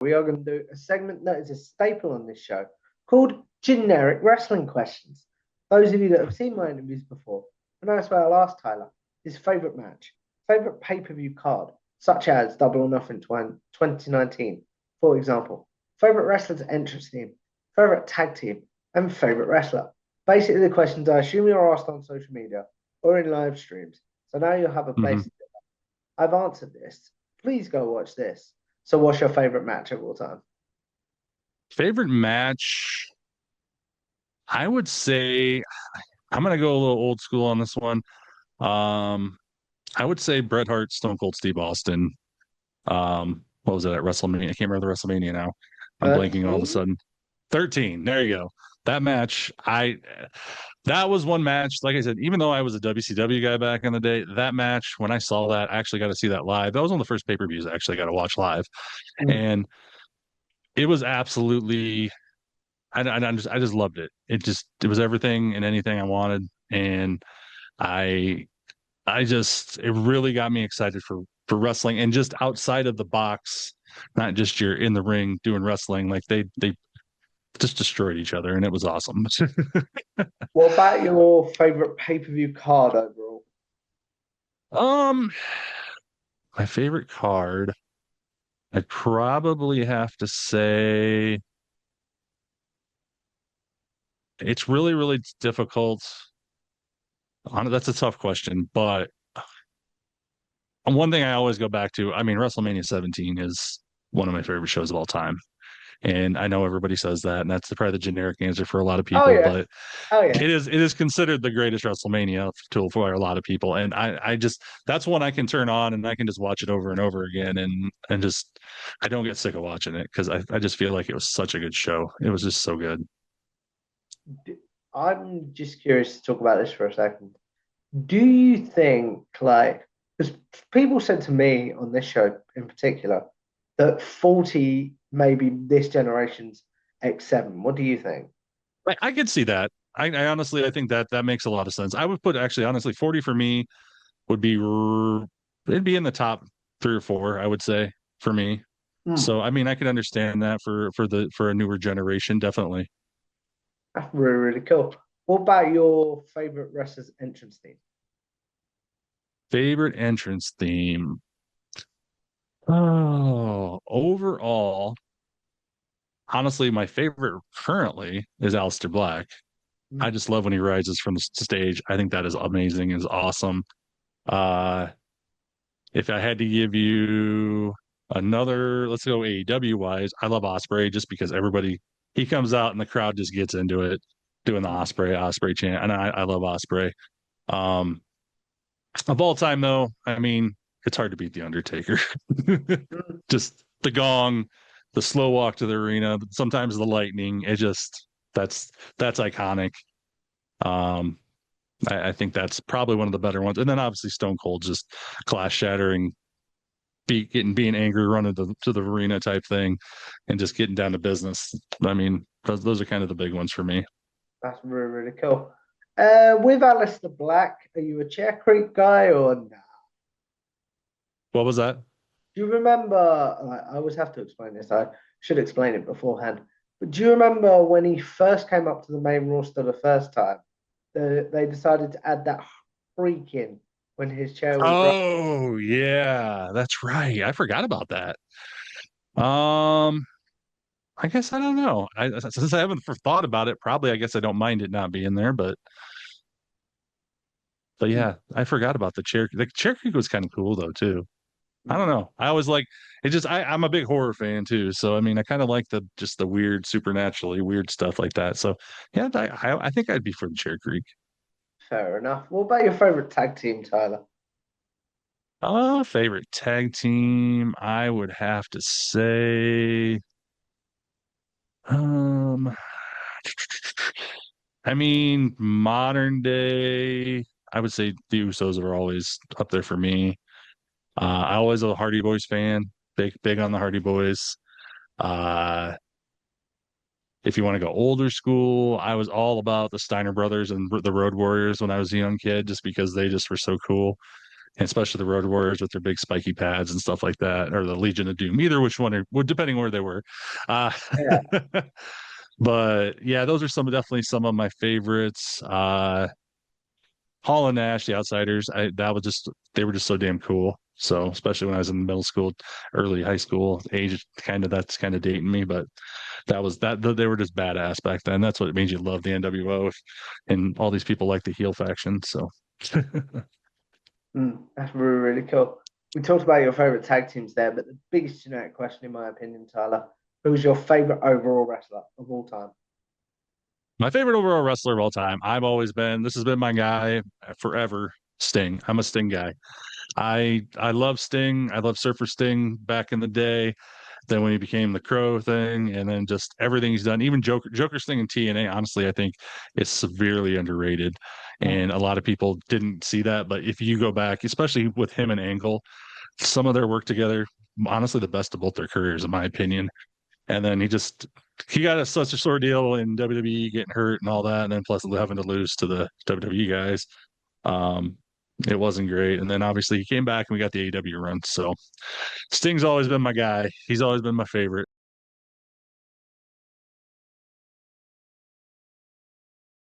We are going to do a segment that is a staple on this show called Generic Wrestling Questions. Those of you that have seen my interviews before, and that's where I'll ask Tyler his favorite match, favorite pay per view card, such as Double or Nothing 2019, for example, favorite wrestler's entrance theme, favorite tag team, and favorite wrestler. Basically, the questions I assume you're asked on social media or in live streams. So now you'll have a place. Mhm. I've answered this. Please go watch this. So, what's your favorite match of all time? Favorite match, I would say I'm gonna go a little old school on this one. Um, I would say Bret Hart, Stone Cold Steve Austin. What was it at WrestleMania? I can't remember the WrestleMania now. I'm blanking all of a 13? sudden. 13. There you go. That match, that was one match. Like I said, even though I was a WCW guy back in the day, that match, when I saw that, I actually got to see that live. That was one of the first pay-per-views I actually got to watch live. Mm. And it was absolutely I just loved it. It was everything and anything I wanted, and I it really got me excited for wrestling and just outside of the box, not just you're in the ring doing wrestling. Like they just destroyed each other, and it was awesome. What about your favorite pay per view card overall? um, my favorite card, I'd probably have to say it's really difficult. That's a tough question, but one thing I always go back to, I mean, WrestleMania 17 is one of my favorite shows of all time. And I know everybody says that, and that's probably the generic answer for a lot of Oh, people, yeah. but Oh, yeah. it is considered the greatest WrestleMania tool for a lot of people. And I just that's one I can turn on and I can just watch it over and over again and just I don't get sick of watching it because I just feel like it was such a good show. It was just so good. I'm just curious to talk about this for a second. Do you think, like, because people said to me on this show in particular that 40 maybe this generation's X7? What do you think? I could see that. I honestly I think that that makes a lot of sense. I would put actually honestly 40 for me would be it'd be in the top 3 or 4, I would say, for me. Hmm, So I mean, I can understand that for a newer generation, definitely. that's really, really cool. What about your favorite wrestler's entrance theme? Favorite entrance theme. Oh, overall, honestly, my favorite currently is Aleister Black. I Hmm. just love when he rises from the stage. I think that is amazing, is awesome. Uh, if I had to give you another, let's go AEW wise, I love Osprey just because everybody he comes out and the crowd just gets into it, doing the Osprey chant, and I love Osprey. Um, of all time though, I mean, it's hard to beat the Undertaker. Hmm. Just the gong, the slow walk to the arena, sometimes the lightning. It just that's iconic. Um, I think that's probably one of the better ones. And then obviously Stone Cold just class shattering, being angry, running to the arena type thing, and just getting down to business. I mean, those are kind of the big ones for me. That's really, really cool. With Aleister Black, are you a Chair Creek guy or nah? What was that? Do you remember? I always have to explain this. I should explain it beforehand. But do you remember when he first came up to the main roster the first time? They decided to add that freak in when his chair was right. Oh yeah, that's right. I forgot about that. Um, I guess I don't know. Since I haven't thought about it, probably I guess I don't mind it not being there, but yeah, I forgot about the chair. The chair creek was kind of cool though too. I don't know. I always like it. Just I'm a big horror fan too, so I mean, I kind of like the just the weird, supernaturally weird stuff like that. So yeah, I think I'd be for the chair creek. Fair enough. What about your favorite tag team, Tyler? Favorite tag team, I would have to say, um, I mean, modern day, I would say the Usos are always up there for me. I always a Hardy Boys fan, big on the Hardy Boys. Uh, if you want to go older school, I was all about the Steiner brothers and the Road Warriors when I was a young kid, just because they just were so cool. and especially the Road Warriors with their big spiky pads and stuff like that, or the Legion of Doom, either which one, well, depending where they were. Uh, Yeah. but yeah, those are definitely some of my favorites. Hall and Nash, the Outsiders, they were just so damn cool. So especially when I was in middle school, early high school age, that's kind of dating me, but they were just badass back then. That's what made you love the NWO, and all these people like the heel faction. So That's really, really cool. We talked about your favorite tag teams there, but the biggest generic question, in my opinion, Tyler, who's your favorite overall wrestler of all time? my favorite overall wrestler of all time, this has been my guy forever, Sting. I'm a Sting guy. I love Sting. I love Surfer Sting back in the day. Then when he became the Crow thing, and then just everything he's done, even Joker's thing in TNA, honestly, I think is severely underrated. And a lot of people didn't see that. But if you go back, especially with him and Angle, some of their work together, honestly, the best of both their careers, in my opinion. And then he got such a sore deal in WWE, getting hurt and all that, and then plus having to lose to the WWE guys. Um, it wasn't great. And then obviously he came back and we got the AEW run. So Sting's always been my guy. He's always been my favorite.